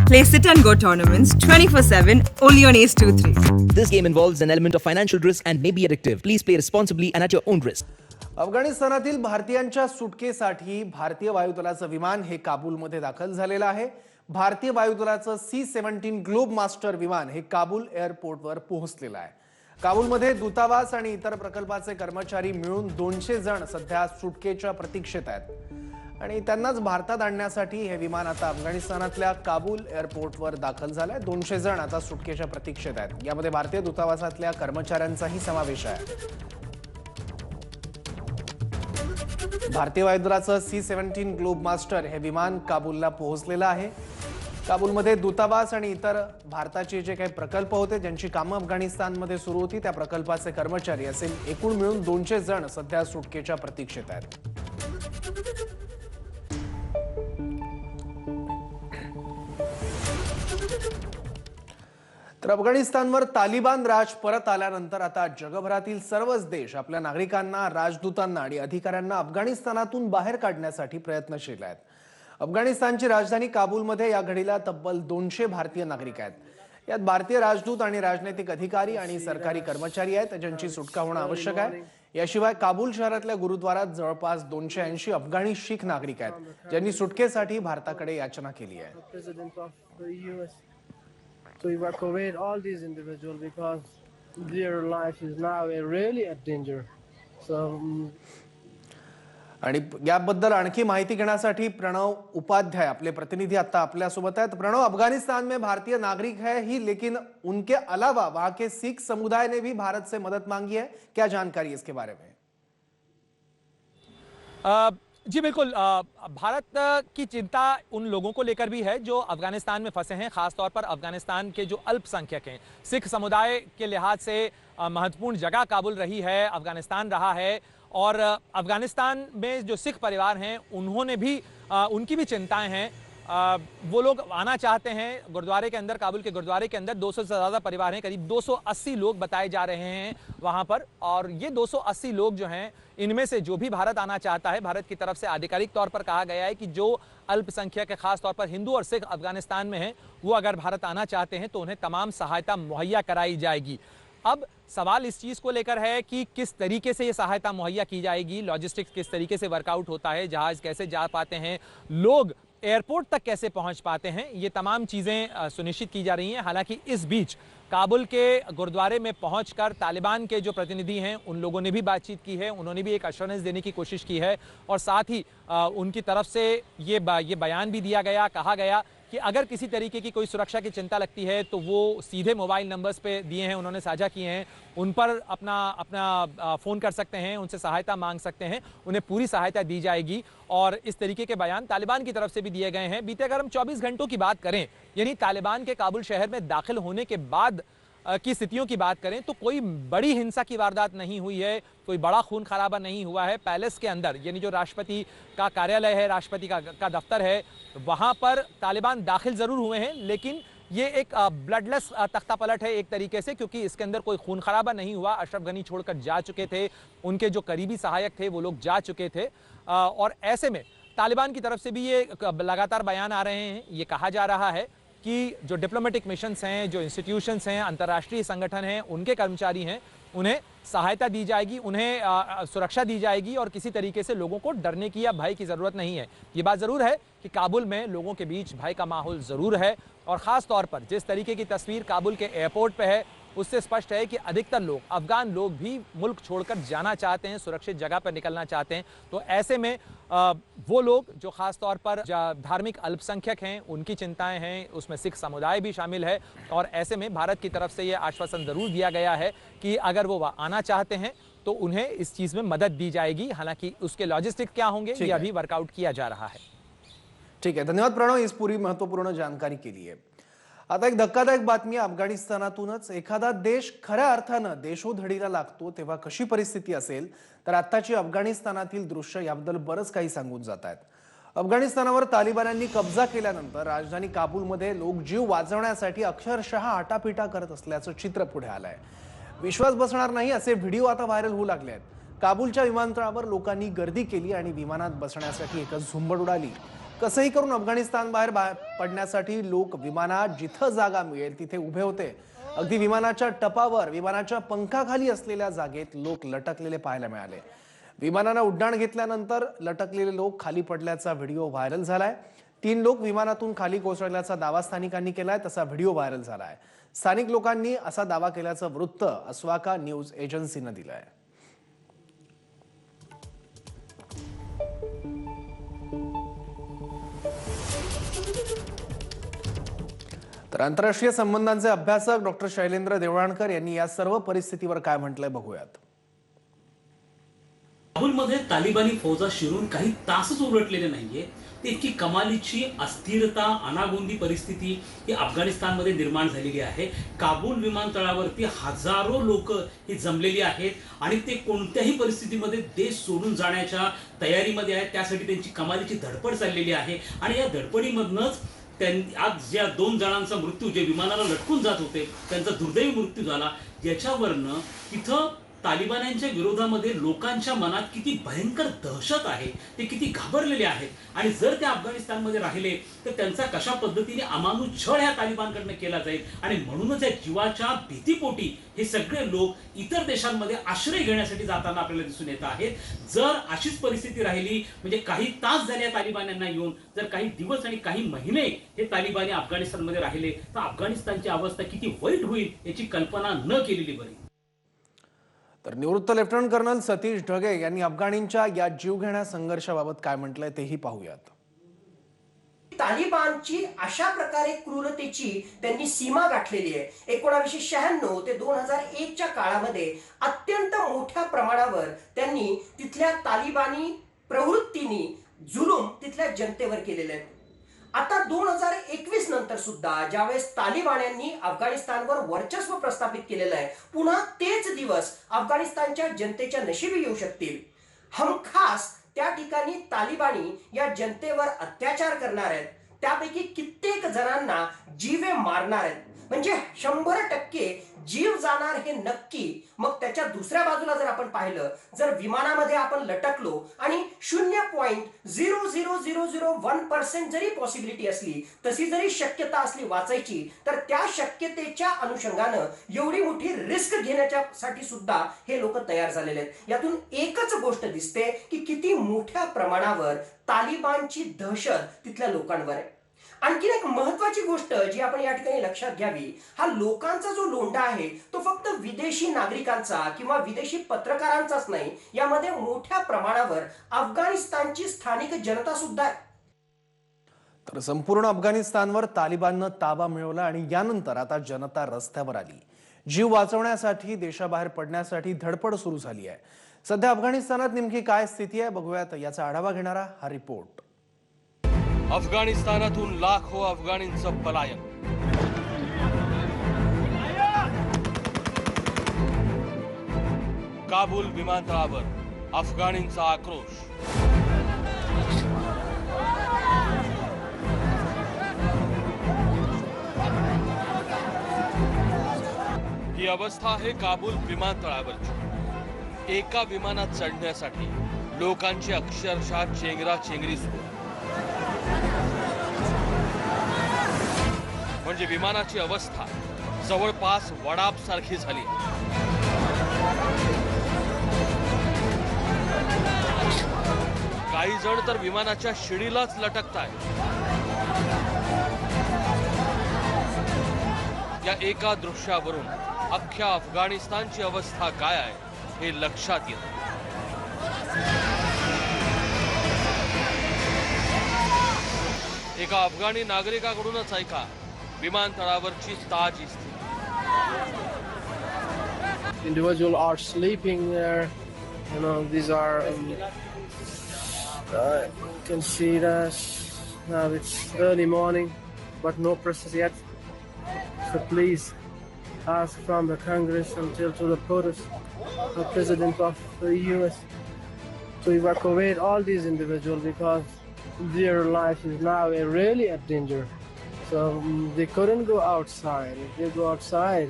Play sit and go tournaments 24/7 only on Ace 2-3. This game involves an element of financial risk and may be addictive. Please play responsibly and at your own risk. अफगाणिस्तानातील भारतीयांच्या सुटकेसाठी भारतीय वायुदलाचं विमान हे काबूलमध्ये दाखल झालेलं आहे। भारतीय वायुदलाचं C-17 globe master विमान हे काबूल एअरपोर्टवर पोहोचलेलं आहे। काबूलमध्ये दूतावास आणि इतर प्रकल्पाचे कर्मचारी मिळून 200 जण सध्या सुटकेच्या प्रतीक्षेत आहेत आणि त्यांनाच भारतात आणण्यासाठी हे विमान आता अफगाणिस्तानातल्या काबूल एअरपोर्टवर दाखल झालंय। 200 जण आता सुटकेच्या प्रतीक्षेत आहेत। यामध्ये भारतीय दूतावासातल्या कर्मचाऱ्यांचाही समावेश आहे। भारतीय वायुदलाचं C-17 ग्लोब मास्टर हे विमान काबूलला पोहोचलेलं आहे। काबूलमध्ये दूतावास आणि इतर भारताचे जे काही प्रकल्प होते ज्यांची कामं अफगाणिस्तानमध्ये सुरू होती त्या प्रकल्पाचे कर्मचारी असे एकूण मिळून 200 जण सध्या सुटकेच्या प्रतीक्षेत आहेत। तर अफगाणिस्तानवर तालिबान राज परत आल्यानंतर आता जगभरातील सर्वच देश आपल्या नागरिकांना, राजदूतांना आणि अधिकाऱ्यांना अफगाणिस्तानातून बाहेर काढण्यासाठी प्रयत्नशील आहेत। अफगाणिस्तानची राजधानी काबूलमध्ये या घडीला तब्बल 200 भारतीय नागरिक आहेत। यात भारतीय राजदूत आणि राजनैतिक अधिकारी आणि सरकारी कर्मचारी आहेत ज्यांची सुटका होणं आवश्यक आहे। याशिवाय काबूल शहरातल्या गुरुद्वारात जवळपास 280 अफगाणी शीख नागरिक आहेत ज्यांनी सुटकेसाठी भारताकडे याचना केली आहे। to evacuate all these individuals because their life is now really at danger. So आणि याबद्दल आणखी माहिती घेण्यासाठी प्रणव उपाध्याय आपले प्रतिनिधि आता आपल्या सोबत आहेत। प्रणव, अफगानिस्तान में भारतीय नागरिक है ही, लेकिन उनके अलावा वहां के सिख समुदाय ने भी भारत से मदद मांगी है, क्या जानकारी इसके बारे में? जी बिल्कुल, भारत की चिंता उन लोगों को लेकर भी है जो अफगानिस्तान में फंसे हैं, खासतौर पर अफगानिस्तान के जो अल्पसंख्यक हैं। सिख समुदाय के लिहाज से महत्वपूर्ण जगह काबुल रही है, अफगानिस्तान रहा है और अफगानिस्तान में जो सिख परिवार हैं उन्होंने भी उनकी भी चिंताएं हैं। वो लोग आना चाहते हैं गुरुद्वारे के अंदर, काबुल के गुरुद्वारे के अंदर 200 से ज़्यादा परिवार हैं, करीब 280 लोग बताए जा रहे हैं वहाँ पर। और ये 280 लोग जो हैं इनमें से जो भी भारत आना चाहता है, भारत की तरफ से आधिकारिक तौर पर कहा गया है कि जो अल्पसंख्यक खास तौर पर हिंदू और सिख अफगानिस्तान में हैं वो अगर भारत आना चाहते हैं तो उन्हें तमाम सहायता मुहैया कराई जाएगी। अब सवाल इस चीज़ को लेकर है कि किस तरीके से ये सहायता मुहैया की जाएगी, लॉजिस्टिक्स किस तरीके से वर्कआउट होता है, जहाज़ कैसे जा पाते हैं, लोग एयरपोर्ट तक कैसे पहुंच पाते हैं, ये तमाम चीज़ें सुनिश्चित की जा रही हैं। हालांकि इस बीच काबुल के गुरुद्वारे में पहुंचकर तालिबान के जो प्रतिनिधि हैं उन लोगों ने भी बातचीत की है, उन्होंने भी एक एश्योरेंस देने की कोशिश की है और साथ ही उनकी तरफ से ये बयान भी दिया गया, कहा गया कि अगर किसी तरीके की कोई सुरक्षा की चिंता लगती है तो वो सीधे मोबाइल नंबर्स पे दिए हैं, उन्होंने साझा किए हैं, उन पर अपना फ़ोन कर सकते हैं, उनसे सहायता मांग सकते हैं, उन्हें पूरी सहायता दी जाएगी। और इस तरीके के बयान तालिबान की तरफ से भी दिए गए हैं। बीते अगर हम 24 घंटों की बात करें, यानी तालिबान के काबुल शहर में दाखिल होने के बाद की स्थितियों की बात करें तो कोई बड़ी हिंसा की वारदात नहीं हुई है, कोई बड़ा खून खराबा नहीं हुआ है। पैलेस के अंदर, यानी जो राष्ट्रपति का कार्यालय है, राष्ट्रपति का दफ्तर है, वहाँ पर तालिबान दाखिल ज़रूर हुए हैं, लेकिन ये एक ब्लडलेस तख्ता पलट है एक तरीके से, क्योंकि इसके अंदर कोई खून खराबा नहीं हुआ। अशरफ गनी छोड़कर जा चुके थे, उनके जो करीबी सहायक थे वो लोग जा चुके थे। और ऐसे में तालिबान की तरफ से भी ये लगातार बयान आ रहे हैं, ये कहा जा रहा है कि जो डिप्लोमेटिक मिशंस हैं, जो इंस्टीट्यूशंस हैं, अंतर्राष्ट्रीय संगठन हैं, उनके कर्मचारी हैं, उन्हें सहायता दी जाएगी, उन्हें सुरक्षा दी जाएगी और किसी तरीके से लोगों को डरने की या भय की ज़रूरत नहीं है। ये बात ज़रूर है कि काबुल में लोगों के बीच भय का माहौल ज़रूर है और ख़ास तौर पर जिस तरीके की तस्वीर काबुल के एयरपोर्ट पे है उससे स्पष्ट है कि अधिकतर लोग, अफगान लोग भी मुल्क छोड़कर जाना चाहते हैं, सुरक्षित जगह पर निकलना चाहते हैं। तो ऐसे में वो लोग जो ख़ास तौर पर धार्मिक अल्पसंख्यक हैं उनकी चिंताएं हैं, उसमें सिख समुदाय भी शामिल है। और ऐसे में भारत की तरफ से ये आश्वासन ज़रूर दिया गया है कि अगर वो आना चाहते हैं तो उन्हें इस चीज़ में मदद दी जाएगी। हालांकि उसके लॉजिस्टिक क्या होंगे ये अभी वर्कआउट किया जा रहा है। ठीक है, धन्यवाद प्रणव इस पूरी महत्वपूर्ण जानकारी के लिए। आता एक धक्कादायक बातमी, अफगाणिस्तानातूनच एखादा देश खऱ्या अर्थानं देशोधडीला लागतो तेव्हा कशी परिस्थिती असेल, तर आत्ताची अफगाणिस्तानातील दृश्य याबद्दल बरंच काही सांगून जात आहेत। अफगाणिस्तानावर तालिबान्यांनी कब्जा केल्यानंतर राजधानी काबूलमध्ये लोक जीव वाचवण्यासाठी अक्षरशः आटापिटा करत असल्याचं चित्र पुढे आलंय। विश्वास बसणार नाही असे व्हिडिओ आता व्हायरल होऊ लागले आहेत। काबूलच्या विमानतळावर लोकांनी गर्दी केली आणि विमानात बसण्यासाठी एकच झुंबड उडाली। कसंही करून अफगाणिस्तान बाहेर पडण्यासाठी लोक विमानात जिथं जागा मिळेल तिथे उभे होते. अगदी विमानाच्या टपावर, विमानाच्या पंखाखाली असलेल्या जागेत लोक लटकलेले पाहायला मिळाले. विमानानं उड्डाण घेतल्यानंतर लटकलेले लोक खाली पडल्याचा व्हिडिओ व्हायरल झालाय. 3 लोक विमानातून खाली कोसळल्याचा दावा स्थानिकांनी केलाय. तसा व्हिडिओ व्हायरल झालाय. स्थानिक लोकांनी असा दावा केल्याचं वृत्त अस्वाका न्यूज एजन्सीनं दिलंय. तर आंतरराष्ट्रीय संबंधांचे अभ्यासक डॉक्टर शैलेंद्र देवळाणकर यांनी या सर्व परिस्थितीवर काय म्हटलंय बघूयात. काबूलमध्ये तालिबानी फौजा शिरून काही तासच उलटलेले नाहीये. ती इतकी कमालीची अस्थिरता, अनागोंदी परिस्थिती ही अफगाणिस्तानमध्ये निर्माण झालेली आहे. काबूल विमानतळावरती हजारो लोक ही जमलेली आहेत आणि ते कोणत्याही परिस्थितीमध्ये देश सोडून जाण्याच्या तयारीमध्ये आहेत. त्यासाठी त्यांची कमालीची धडपड चाललेली आहे आणि या धडपडीमधनंच आज ज्या 2 जणांचा मृत्यू, जे विमानाला लटकून जात होते त्यांचा दुर्दैवी मृत्यू झाला, याच्यावरनं तिथं तालिबान्यांच्या विरोधामध्ये लोकांच्या मनात किती भयंकर दहशत आहे, ते किती घाबरलेले आहेत. आणि जर ते अफगाणिस्तानमध्ये राहिले तर त्यांचा कशा पद्धतीने अमानुष छळ ह्या तालिबानकडनं केला जाईल. आणि म्हणूनच या जीवाच्या भीतीपोटी हे सगळे लोक इतर देशांमध्ये आश्रय घेण्यासाठी जाताना आपल्याला दिसून येत आहेत. जर अशीच परिस्थिती राहिली, म्हणजे काही तास झाले या तालिबान्यांना येऊन, जर काही दिवस आणि काही महिने हे तालिबानी अफगाणिस्तानमध्ये राहिले तर अफगाणिस्तानची अवस्था किती वाईट होईल याची कल्पना न केलेली बरी. तर निवृत्त लेफ्टनंट कर्नल सतीश ढगे यांनी अफगाणींच्या या जीवघेण्या संघर्षाबाबत काय म्हटलंय तेही पाहूयात. तालिबानची अशा प्रकारे क्रूरतेची त्यांनी सीमा गाठलेली आहे. 1996 ते 2001च्या काळामध्ये अत्यंत मोठ्या प्रमाणावर त्यांनी तिथल्या तालिबानी प्रवृत्तींनी जुलूम तिथल्या जनतेवर केलेले आहेत. आता 2021 नंतर सुद्धा ज्यावेळेस तालिबान्यांनी अफगाणिस्तानवर वर्चस्व प्रस्थापित केलेलं आहे, पुन्हा तेच दिवस अफगाणिस्तानच्या जनतेच्या नशिबी येऊ शकतील. हमखास त्या ठिकाणी तालिबानी या जनतेवर अत्याचार करणार आहेत. त्यापैकी कित्येक जणांना जीवे मारणार आहेत. म्हणजे 100% जीव जाणार हे नक्की. मग त्याच्या दुसऱ्या बाजूला जर आपण पाहिलं, जर विमानामध्ये आपण लटकलो आणि 0.00001% जरी पॉसिबिलिटी असली, तशी जरी शक्यता असली वाचायची, तर त्या शक्यतेच्या अनुषंगानं एवढी मोठी रिस्क घेण्यासाठी सुद्धा हे लोक तयार झालेले आहेत. यातून एकच गोष्ट दिसते की किती मोठ्या प्रमाणावर तालिबानची दहशत तिथल्या लोकांवर आहे. आणखी एक महत्वाची गोष्ट जी आपण या ठिकाणी लक्षात घ्यावी, हा लोकांचा जो लोंढा आहे तो फक्त विदेशी नागरिकांचा किंवा विदेशी पत्रकारांचाच नाही, यामध्ये मोठ्या प्रमाणावर अफगाणिस्तानची स्थानिक जनता सुद्धा आहे. तर संपूर्ण अफगाणिस्तानवर तालिबाननं ताबा मिळवला आणि यानंतर आता जनता रस्त्यावर आली. जीव वाचवण्यासाठी, देशाबाहेर पडण्यासाठी धडपड सुरू झाली आहे. सध्या अफगाणिस्तानात नेमकी काय स्थिती आहे बघूयात. याचा आढावा घेणारा हा रिपोर्ट. अफगाणिस्तानातून लाखो अफगाणींचं पलायन. काबूल विमानतळावर अफगाणींचा आक्रोश. ही अवस्था आहे काबूल विमानतळावरची. एका विमानात चढण्यासाठी लोकांची अक्षरशः चेंगराचेंगरी सुरू. म्हणजे विमानाची अवस्था जवळपास वडाप सारखी झाली. काही जण तर विमानाच्या शिडीलाच लटकताय. या एका दृश्यावरून अख्ख्या अफगाणिस्तानची अवस्था काय आहे हे लक्षात येतं. एका अफगाणी नागरिकाकडूनच ऐका विमानतळावरची ताजी स्थिती. Individuals are sleeping there. You know, these are. You can see that now it's early morning, but no process yet. So please ask from the Congress until to the POTUS, the President of the US, to evacuate all these individuals because their life is now really at danger. So they couldn't go outside. If they go outside,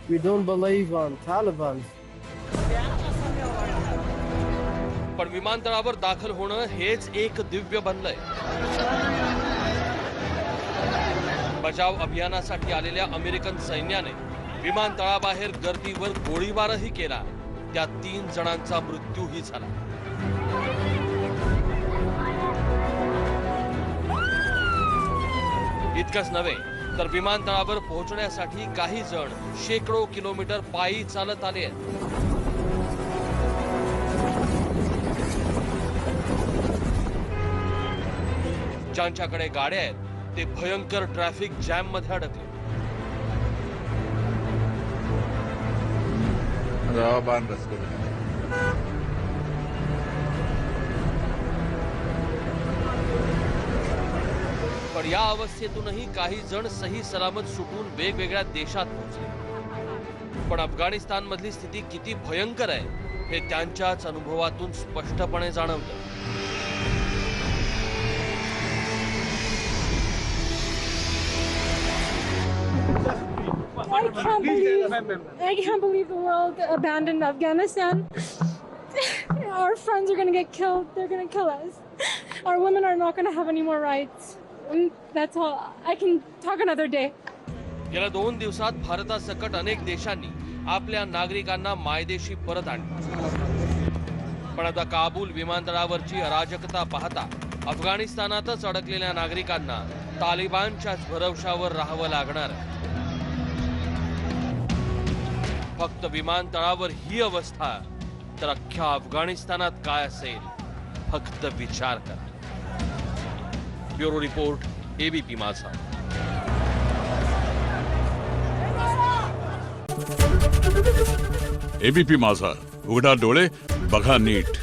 we don't believe on Taliban. पण विमानतळावर दाखल होणं हेच एक दिव्य बनलंय. बचाव अभियानासाठी आलेल्या American सैन्याने विमानतळाबाहेर गर्दीवर गोळीबारही केला. त्यात 3 जणांचा मृत्यूही झाला. इतकंच नव्हे तर विमानतळावर पोहोचण्यासाठी काही जण शेकडो किलोमीटर पायी चालत आले आहेत. ज्यांच्याकडे गाड्या आहेत ते भयंकर ट्रॅफिक जॅम मध्ये अडकले. पण या अवस्थेतूनही काही जण सही सलामत सुटून वेगवेगळ्या देशात पोहोचले. पण अफगाणिस्तान मधली स्थिती किती भयंकर आहे हे त्यांच्याच अनुभवातून स्पष्टपणे जाणवतं. I can't believe the world abandoned Afghanistan. Our friends are going to get killed. They're going to kill us. Our women are not going to have any more rights. And that's all. I can talk another day. गेल्या 2 दिवसात भारतासकट अनेक देशांनी आपल्या नागरिकांना मायदेशी परत आणले. पण आता काबूल विमानतळावरची अराजकता पाहता अफगाणिस्तानातच अडकलेल्या नागरिकांना तालिबानच्याच भरवशावर राहावं लागणार आहे. फक्त विमानतळावर ही अवस्था तर अख्ख्या अफगाणिस्तानात काय असेल फक्त विचार करा. ब्युरो रिपोर्ट, एबीपी माझा. एबीपी माझा, उघडा डोळे बघा नीट.